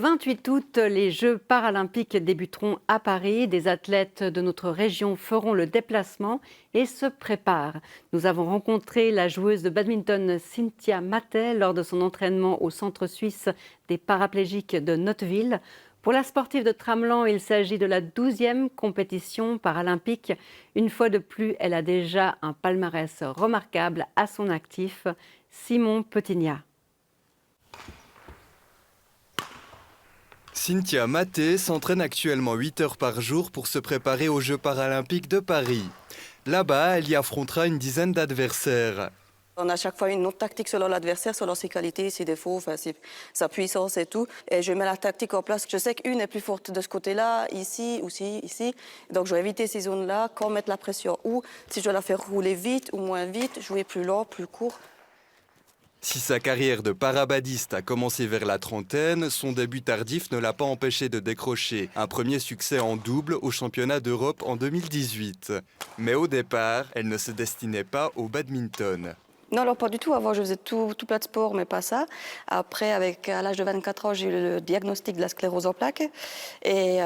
28 août, les Jeux paralympiques débuteront à Paris. Des athlètes de notre région feront le déplacement et se préparent. Nous avons rencontré la joueuse de badminton Cynthia Matet lors de son entraînement au centre suisse des paraplégiques de Notteville. Pour la sportive de Tramelan, il s'agit de la 12e compétition paralympique. Une fois de plus, elle a déjà un palmarès remarquable à son actif. Simon Petignat. Cynthia Matet s'entraîne actuellement 8 heures par jour pour se préparer aux Jeux paralympiques de Paris. Là-bas, elle y affrontera une dizaine d'adversaires. On a à chaque fois une autre tactique selon l'adversaire, selon ses qualités, ses défauts, enfin, sa puissance et tout. Et je mets la tactique en place. Je sais qu'une est plus forte de ce côté-là, ici, aussi, ici. Donc je vais éviter ces zones-là, quand mettre la pression. Ou si je dois la faire rouler vite ou moins vite, jouer plus lent, plus court. Si sa carrière de parabadiste a commencé vers la trentaine, son début tardif ne l'a pas empêché de décrocher un premier succès en double au championnat d'Europe en 2018. Mais au départ, elle ne se destinait pas au badminton. Non, alors pas du tout. Avant, je faisais tout plein de sport, mais pas ça. Après, à l'âge de 24 ans, j'ai eu le diagnostic de la sclérose en plaques. Et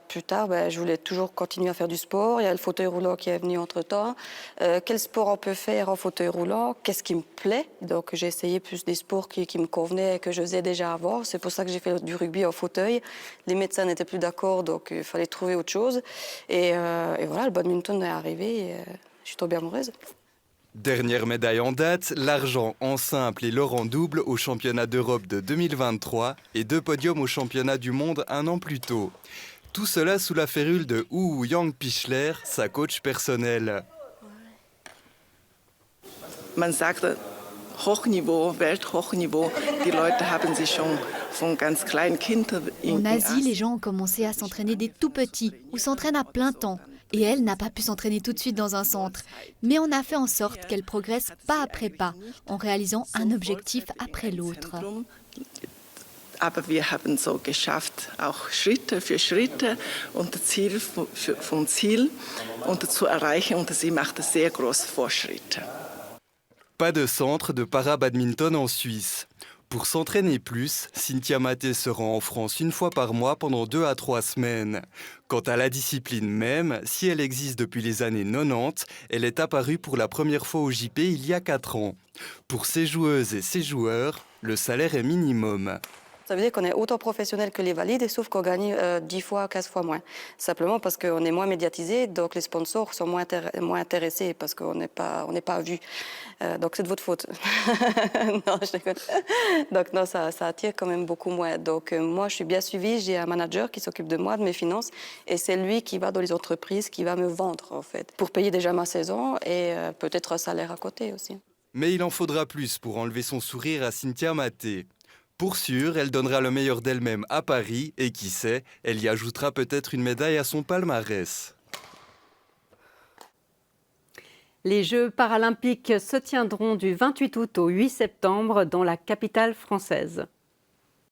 plus tard, je voulais toujours continuer à faire du sport. Il y a le fauteuil roulant qui est venu entre-temps. Quel sport on peut faire en fauteuil roulant? Qu'est-ce qui me plaît? Donc, j'ai essayé plus des sports qui me convenaient et que je faisais déjà avant. C'est pour ça que j'ai fait du rugby en fauteuil. Les médecins n'étaient plus d'accord, donc il fallait trouver autre chose. Et voilà, le badminton est arrivé et je suis tombée amoureuse. Dernière médaille en date, l'argent en simple et l'or en double au championnat d'Europe de 2023 et 2 podiums au championnat du monde un an plus tôt. Tout cela sous la férule de Yang Pichler, sa coach personnelle. Man sagt Hochniveau, Welthochniveau. Die Leute haben sich schon von ganz kleinen Kindern En Asie, les gens ont commencé à s'entraîner dès tout petits ou s'entraînent à plein temps. Et elle n'a pas pu s'entraîner tout de suite dans un centre. Mais on a fait en sorte qu'elle progresse pas après pas, en réalisant un objectif après l'autre. Aber wir haben so geschafft, auch Schritte für Schritte und das Ziel vom Ziel zu erreichen. Und sie macht sehr große Fortschritte. Pas de centre de para-badminton en Suisse. Pour s'entraîner plus, Cynthia Matet se rend en France une fois par mois pendant 2 à 3 semaines. Quant à la discipline même, si elle existe depuis les années 90, elle est apparue pour la première fois au JP il y a 4 ans. Pour ces joueuses et ces joueurs, le salaire est minimum. Ça veut dire qu'on est autant professionnel que les valides, sauf qu'on gagne 10 fois, 15 fois moins. Simplement parce qu'on est moins médiatisé, donc les sponsors sont moins intéressés parce qu'on n'est pas vu. Donc c'est de votre faute. Non, je déconne. Donc non, ça attire quand même beaucoup moins. Donc moi, je suis bien suivie, j'ai un manager qui s'occupe de moi, de mes finances, et c'est lui qui va dans les entreprises, qui va me vendre en fait, pour payer déjà ma saison et peut-être un salaire à côté aussi. Mais il en faudra plus pour enlever son sourire à Cynthia Matet. Pour sûr, elle donnera le meilleur d'elle-même à Paris et qui sait, elle y ajoutera peut-être une médaille à son palmarès. Les Jeux paralympiques se tiendront du 28 août au 8 septembre dans la capitale française.